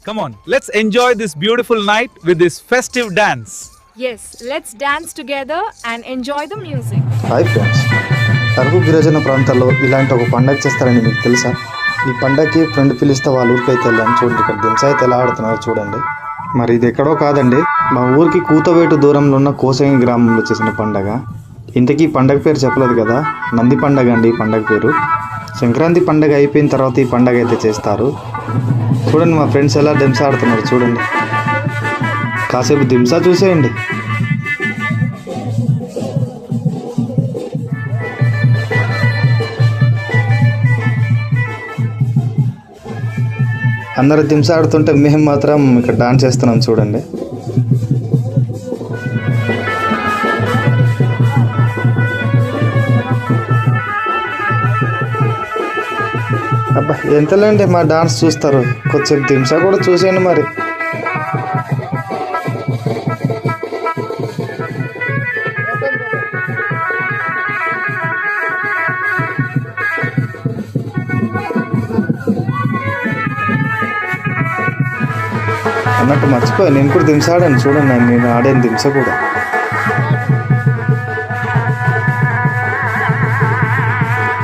Come on, let's enjoy this beautiful night with this festive dance. Yes, let's dance together and enjoy the music. Hi friends, Araku గిరిజన ప్రాంతాల్లో ఇలాంటి ఒక పండగ చేస్తారని మీకు తెలుసా? ఈ పండగకి ఫ్రెండ్ పిలిస్తే వాళ్ళ ఊరికి అయితే వెళ్ళాను. చూడండి, ఇక్కడ దింస అయితే ఎలా ఆడుతున్నారో చూడండి. మరి ఇది ఎక్కడో కాదండి, మా ఊరికి కూతవేటు దూరంలో ఉన్న కోసంగి గ్రామంలో చేసిన పండగ. ఇంతకీ పండగ పేరు చెప్పలేదు కదా, నంది పండగ అండి ఈ పండగ పేరు. సంక్రాంతి పండగ అయిపోయిన తర్వాత ఈ పండగ అయితే చేస్తారు. చూడండి మా ఫ్రెండ్స్ ఎలా దింస ఆడుతున్నారు చూడండి. కాసేపు దింస చూసేయండి. అందరు దింస ఆడుతుంటే మేము మాత్రం ఇక్కడ డాన్స్ చేస్తున్నాం చూడండి. అబ్బా ఎంతలేండి మా డాన్స్ చూస్తారు, కొంచెం దింస కూడా చూసేయండి మరి. అన్నట్టు మర్చిపోయి నేను కూడా దింస ఆడాను చూడండి, నేను ఆడాను దింస కూడా.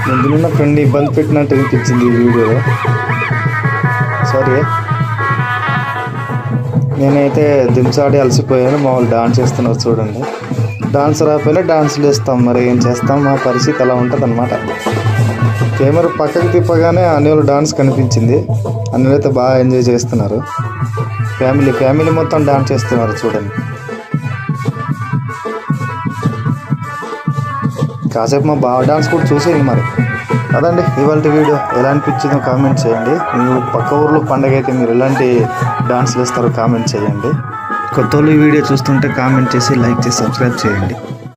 ముందున్న ఫ్రెండ్ ఇబ్బంది పెట్టినట్టు అనిపించింది ఈ వీడియోలో, సారీ. నేనైతే దింస ఆడి అలసిపోయాను, మా వాళ్ళు డాన్స్ చేస్తున్నారు చూడండి. డాన్స్ రాకపోయినా డాన్సులు వేస్తాం, మరి ఏం చేస్తాం, మా పరిస్థితి అలా ఉంటుంది అన్నమాట. కెమెరా పక్కకి తిప్పగానే అనిల్ డాన్స్ కనిపించింది. అనిల్ అయితే బాగా ఎంజాయ్ చేస్తున్నారు. ఫ్యామిలీ మొత్తం డాన్స్ చేస్తున్నారు చూడండి. కాసేపు మా బావ డాన్స్ కూడా చూసేయండి మరి. అదండి ఇవాళ వీడియో. ఎలా అనిపించిందో కామెంట్ చేయండి. మీ పక్క ఊర్లో పండగ అయితే మీరు ఎలాంటి డాన్స్లు వేస్తారో కామెంట్ చేయండి. కొత్త వాళ్ళు ఈ వీడియో చూస్తుంటే కామెంట్ చేసి లైక్ చేసి సబ్స్క్రైబ్ చేయండి.